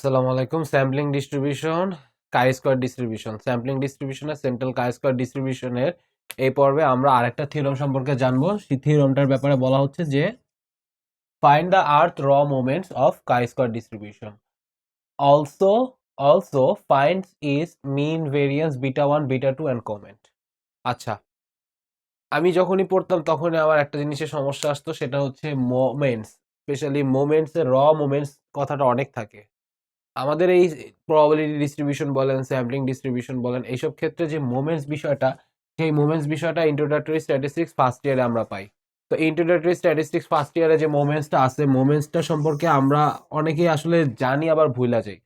আসসালামু আলাইকুম। Sampling distribution, কাই square distribution, sampling ডিস্ট্রিবিউশনের central কাই square ডিস্ট্রিবিউশনের এই পর্বে আমরা আরেকটা থিওরেম সম্পর্কে জানবো। সেই থিওরেমটার ব্যাপারে বলা হচ্ছে যে ফাইন্ড দ্য আর্থ র moments of chi square distribution. Also also find its mean variance beta 1 beta 2 and comment. আচ্ছা, আমি যখনই পড়তাম তখনই আমার একটা জিনিসের সমস্যা আসতো, সেটা হচ্ছে মোমেন্টস। স্পেশালি মোমেন্টস এর র মোমেন্টস কথাটা অনেক থাকে। আমাদের এই প্রবাবিলিটি ডিস্ট্রিবিউশন বলেন, স্যাম্পলিং ডিস্ট্রিবিউশন বলেন, এইসব ক্ষেত্রে যে মোমেন্টস বিষয়টা, সেই মোমেন্টস বিষয়টা ইন্ট্রোডাক্টরি স্ট্যাটিস্টিক্স ফার্স্ট ইয়ারে আমরা পাই। তো ইন্ট্রোডাক্টরি স্ট্যাটিস্টিক্স ফার্স্ট ইয়ারে যে মোমেন্টসটা আছে, মোমেন্টসটা সম্পর্কে আমরা অনেকেই আসলে জানি আবার ভুলা যাই।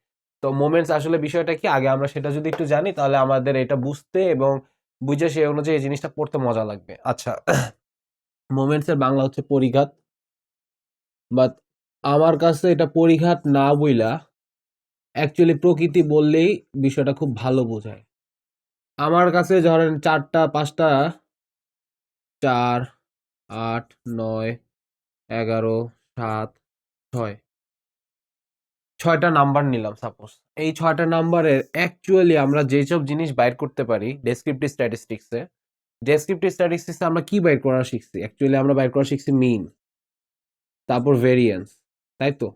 তো মোমেন্টস আসলে বিষয়টা কি, আগে আমরা সেটা যদি একটু জানি তাহলে আমাদের এটা বুঝতে এবং বুঝে সেই অনুযায়ী এই জিনিসটা পড়তে মজা লাগবে। আচ্ছা, মোমেন্টস এর বাংলা হচ্ছে পরিঘাত, বাট আমার কাছে এটা পরিঘাত না বইলা অ্যাকচুয়ালি প্রকৃতি বললেই বিষয়টা খুব ভালো বোঝায়। আমার কাছে ধরেন ৪টা ৫টা ৪, ৮, ৯, ১১, ৭, ৬, ৬টা নাম্বার নিলাম সাপোজ। এই ৬টা নাম্বারের অ্যাকচুয়ালি আমরা যেসব জিনিস বাইর করতে পারি ডেসক্রিপটিভ স্ট্যাটিস্টিক্সে, ডেসক্রিপটিভ স্ট্যাটিস্টিক্সে আমরা কি বাইর করা শিখছি? অ্যাকচুয়ালি আমরা বাইর করা শিখছি মিন, তারপর ভেরিয়েন্স, তাই তো?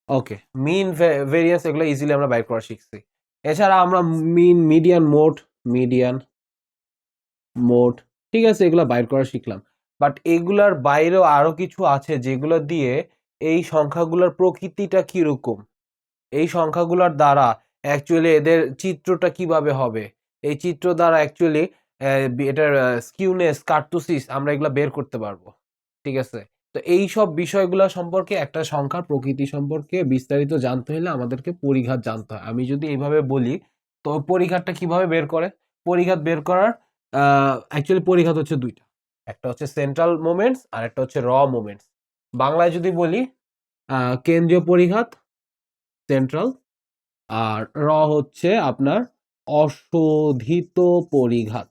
ওকে, মিন ভেরিয়েন্স এগুলো ইজিলি আমরা বাইর করা শিখছি। এছাড়া আমরা মিন, মিডিয়ান, মোড, মিডিয়ান, মোট, ঠিক আছে, এগুলো বাইর করা শিখলাম। বাট এগুলার বাইরেও আরো কিছু আছে যেগুলো দিয়ে এই সংখ্যাগুলোর প্রকৃতিটা কিরকম, এই সংখ্যাগুলোর দ্বারা অ্যাকচুয়ালি এদের চিত্রটা কিভাবে হবে, এই চিত্র দ্বারা অ্যাকচুয়ালি এটার স্কিউনেস, কার্টোসিস আমরা এগুলো বের করতে পারবো। ঠিক আছে, তো এই সব বিষয়গুলো সম্পর্কে, একটা সংখ্যার প্রকৃতি সম্পর্কে বিস্তারিত জানতে হলে আমাদেরকে পরিঘাত জানতে হয়। আমি যদি এইভাবে বলি, তো পরিঘাতটা কিভাবে বের করে? পরিঘাত বের করার অ্যাকচুয়ালি পরিঘাত হচ্ছে দুইটা, একটা হচ্ছে সেন্ট্রাল মোমেন্টস আর একটা হচ্ছে র মোমেন্টস। বাংলায় যদি বলি কেন্দ্রীয় পরিঘাত সেন্ট্রাল, আর র হচ্ছে আপনার অশোধিত পরিঘাত।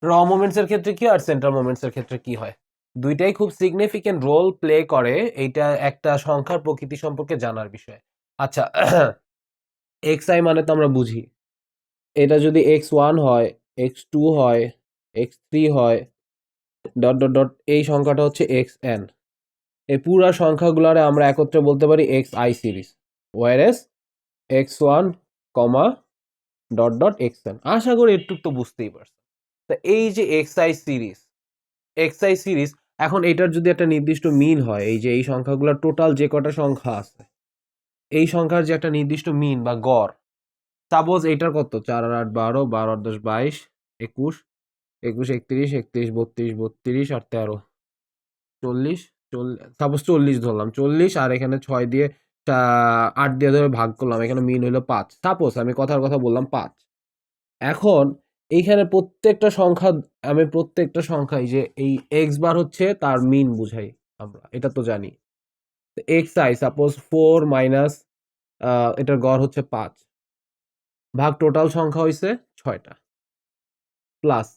র মোমেন্টস এর ক্ষেত্রে কি আর সেন্ট্রাল মোমেন্টস এর ক্ষেত্রে কি হয়, দুইটাই খুব সিগনিফিকেন্ট রোল প্লে করে এইটা একটা সংখ্যার প্রকৃতি সম্পর্কে জানার বিষয়। আচ্ছা, এক্স আই মানে তো আমরা বুঝি, এটা যদি x1 হয়, x2 হয়, x3 হয়, ডট ডট ডট, এই সংখ্যাটা হচ্ছে xn। এই পুরা সংখ্যাগুলারে আমরা একত্রে বলতে পারি xi সিরিজ, ওয়ারেস x1, ডট ডট xn। আশা করি একটু তো বুঝতেই পারছেন। তা এই যে xi সিরিজ, এখন এটার যদি একটা নির্দিষ্ট মিন হয়, এই যে এই সংখ্যাগুলোর টোটাল যে কটা সংখ্যা আছে, এই সংখ্যার যে একটা নির্দিষ্ট মিন বা গড়, সাপোজ এইটার কত 4 আর 8 12, 12 আর 10 22, 21, 21 31, 31 32, 32 আর 13 40, সাপোজ 40 ধরলাম, 40 আর এখানে 6 দিয়ে 8 দিয়ে ধরে ভাগ করলাম, এখানে মিন হইলো 5, সাপোজ আমি কথার কথা বললাম 5। এখন এইখানে প্রত্যেকটা সংখ্যা, আমি প্রত্যেকটা সংখ্যায় যে এই এক্স বার হচ্ছে তার মিন বুঝাই, আমরা এটা তো জানি। এক্স আই সাপোজ 4 মাইনাস এটার গড় হচ্ছে 5 ভাগ টোটাল সংখ্যা হইছে 6টা, plus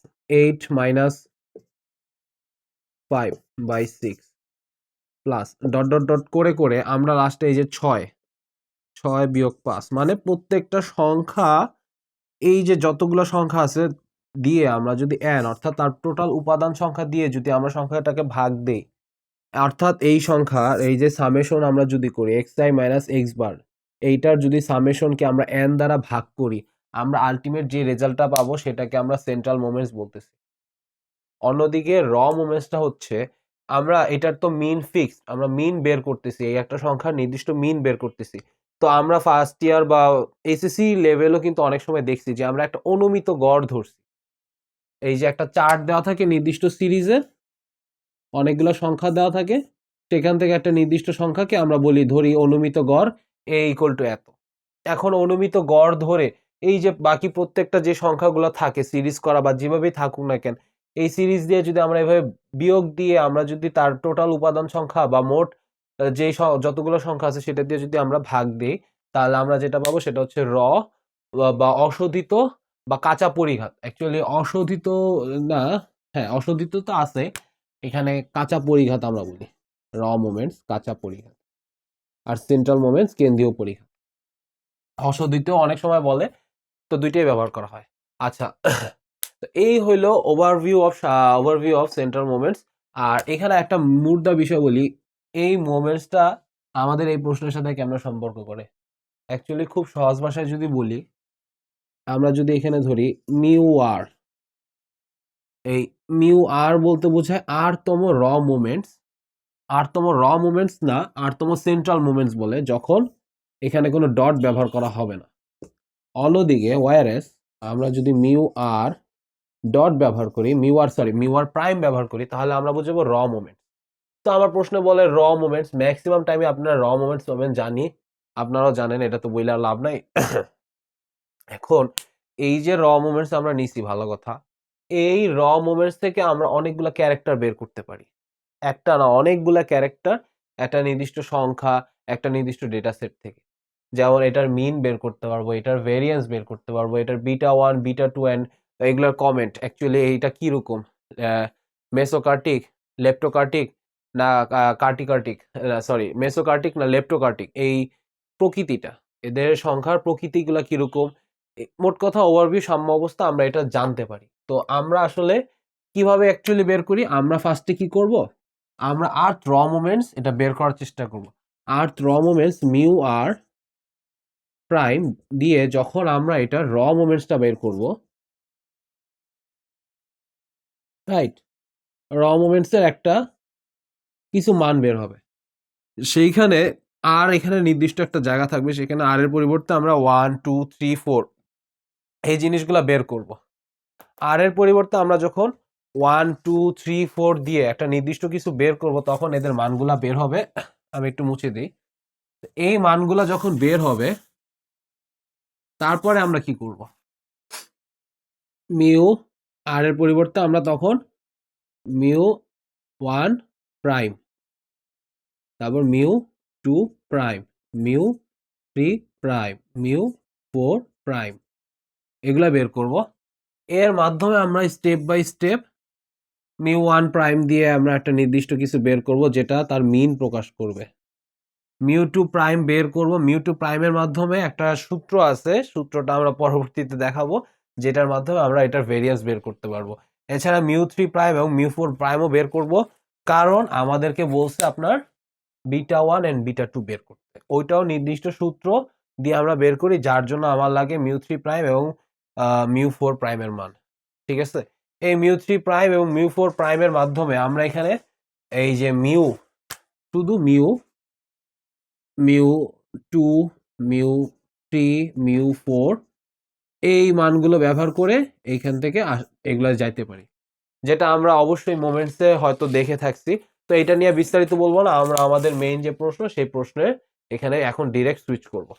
8 minus 5 by 6, plus dot dot dot করে করে আমরা লাস্টে এই যে 6 বিয়োগ 5, মানে প্রত্যেকটা সংখ্যা, এই যে যতগুলো সংখ্যা আছে দিয়ে আমরা যদি n অর্থাৎ তার টোটাল উপাদান সংখ্যা দিয়ে যদি আমরা সংখ্যাটাকে ভাগ দেই, অর্থাৎ এই সংখ্যার এই যে সামেশন আমরা যদি করি xi মাইনাস এক্স বার, এইটার যদি সামেশনকে আমরা n দ্বারা ভাগ করি, আমরা আলটিমেট যে রেজাল্টটা পাবো সেটাকে আমরা সেন্ট্রাল মোমেন্টস বলতেছি। অন্যদিকে র মোমেন্টসটা হচ্ছে, আমরা এটার তো মিন ফিক্সড, আমরা মিন বের করতেছি, এই একটা সংখ্যার নির্দিষ্ট মিন বের করতেছি। তো আমরা ফার্স্ট ইয়ার বা এসএসসি লেভেলও কিন্তু অনেক সময় দেখছি যে আমরা একটা অনুমিত গড় ধরছি। এই যে একটা চার্ট দেওয়া থাকে নির্দিষ্ট সিরিজের, অনেকগুলো সংখ্যা দেওয়া থাকে, সেখান থেকে একটা নির্দিষ্ট সংখ্যাকে আমরা বলি ধরি অনুমিত গড় এ ইকুয়াল টু এত। এখন অনুমিত গড় ধরে এই যে বাকি প্রত্যেকটা যে সংখ্যাগুলো থাকে সিরিজ করা বা যেভাবেই থাকুক না কেন, এই সিরিজ দিয়ে যদি আমরা এভাবে বিয়োগ দিয়ে আমরা যদি তার টোটাল উপাদান সংখ্যা বা মোট যে যতগুলো সংখ্যা আছে সেটা দিয়ে যদি আমরা ভাগ দিই, তাহলে আমরা যেটা পাবো সেটা হচ্ছে র বা অশোধিত বা কাঁচা পরিঘাত। অ্যাকচুয়ালি অশোধিত না, হ্যাঁ অশোধিত তো আছে, এখানে কাঁচা পরিঘাত আমরা বলি, র মোমেন্টস কাঁচা পরিঘাত। আর সেন্ট্রাল মোমেন্টস কেন্দ্রীয় পরিঘ। হর্ষদ্বিতীয় অনেক সময় বলে, তো দুইটাই ব্যবহার করা হয়। আচ্ছা, তো এই হইলো ওভারভিউ অফ সেন্ট্রাল মোমেন্টস। আর এখানে একটা মুদ্রা বিষয় বলি, এই মোমেন্টসটা আমাদের এই প্রশ্নের সাথে কেমন সম্পর্ক করে। অ্যাকচুয়ালি খুব সহজ ভাষায় যদি বলি, আমরা যদি এখানে ধরি মিউ আর, এই মিউ আর বলতে বোঝায় আরতম র মোমেন্টস, আরতম র মোমেন্টস না, আরতম সেন্ট্রাল মোমেন্টস বলে যখন এখানে কোনো ডট ব্যবহার করা হবে না। অন্যদিকে ওয়ারএস আমরা যদি মিউ আর ডট ব্যবহার করি, মিউ আর প্রাইম ব্যবহার করি, তাহলে আমরা বুঝবো র মোমেন্ট। তো আমার প্রশ্নে বলে র মোমেন্টস, ম্যাক্সিমাম টাইমে আপনারা র মোমেন্টস পাবেন, জানি আপনারাও জানেন, এটা তো বইলে আর লাভ নাই। এখন এই যে র মোমেন্টস আমরা নিছি, ভালো কথা, এই র মোমেন্টস থেকে আমরা অনেকগুলা ক্যারেক্টার বের করতে পারি। একটা না, অনেকগুলা ক্যারেক্টার, একটা নির্দিষ্ট সংখ্যা, একটা নির্দিষ্ট ডেটা সেট থেকে। যেমন এটার মিন বের করতে পারবো, এটার ভেরিয়েন্স বের করতে পারবো, এটার বিটা 1 বিটা 2 অ্যান্ড এগুলোর কমেন্ট। অ্যাকচুয়ালি এইটা কিরকম, মেসোকার্টিক, লেপ্টোকার্টিক না কার্টিকার্টিক, সরি মেসোকার্টিক না লেপ্টোকার্টিক, এই প্রকৃতিটা, এদের সংখ্যার প্রকৃতিগুলা কিরকম, মোট কথা ওভারভিউ সাম্য অবস্থা আমরা এটা জানতে পারি। তো আমরা আসলে কিভাবে অ্যাকচুয়ালি বের করি, আমরা ফার্স্টে কি করব, আমরা আর্থ র মোমেন্টস এটা বের করার চেষ্টা করব। আর্থ র মোমেন্টস মিউ আর প্রাইম দিয়ে যখন আমরা এটা র মোমেন্টসটা বের করব, রাইট, র মোমেন্টসের একটা কিছু মান বের হবে, সেইখানে আর এখানে নির্দিষ্ট একটা জায়গা থাকবে, সেখানে আর এর পরিবর্তে আমরা 1 2 3 4 এই জিনিসগুলা বের করব। আর এর পরিবর্তে আমরা যখন 1 2 3 4 দিয়ে একটা নির্দিষ্ট কিছু বের করব, তখন এদের মানগুলা বের হবে। আমি একটু মুছে দিই। এই মানগুলা যখন বের হবে, তারপরে আমরা কি করব, মিউ আর এর পরিবর্তে আমরা তখন মিউ 1 প্রাইম, তারপর mu 2 prime, mu 3 prime, mu 4 prime, এগুলা বের করব। এর মাধ্যমে আমরা step by step mu 1 prime দিয়ে আমরা একটা নির্দিষ্ট কিছু বের করব, যেটা তার মিন প্রকাশ করবে। মিউ 2 প্রাইম বের করব, মিউ 2 প্রাইমের মাধ্যমে একটা সূত্র আছে, সূত্রটা আমরা পরবর্তীতে দেখাবো, যেটার মাধ্যমে আমরা এটার ভেরিয়েন্স বের করতে পারবো। এছাড়া মিউ 3 প্রাইম এবং মিউ 4 প্রাইমও বের করব, কারণ আমাদেরকে বলছে আপনার বিটা 1 এন্ড বিটা 2 বের করতে। ওইটাও নির্দিষ্ট সূত্র দিয়ে আমরা বের করি, যার জন্য আমার লাগে মিউ 3 প্রাইম এবং মিউ 4 প্রাইমের মান। ঠিক আছে, এই মিউ 3 প্রাইম এবং মিউ 4 প্রাইমের মাধ্যমে আমরা এখানে এই যে মিউ, শুধু মিউ, মিউ 2 মিউ 3 মিউ 4 এই মানগুলো ব্যবহার করে এইখান থেকে এগুলা যাইতে পারি, যেটা আমরা অবশ্যই মোমেন্টসে হয়তো দেখে থাকছি। তো এটা নিয়ে বিস্তারিত বলবো না, আমরা আমাদের মেইন যে প্রশ্ন, সেই প্রশ্নের এখানে এখন ডিরেক্ট সুইচ করব।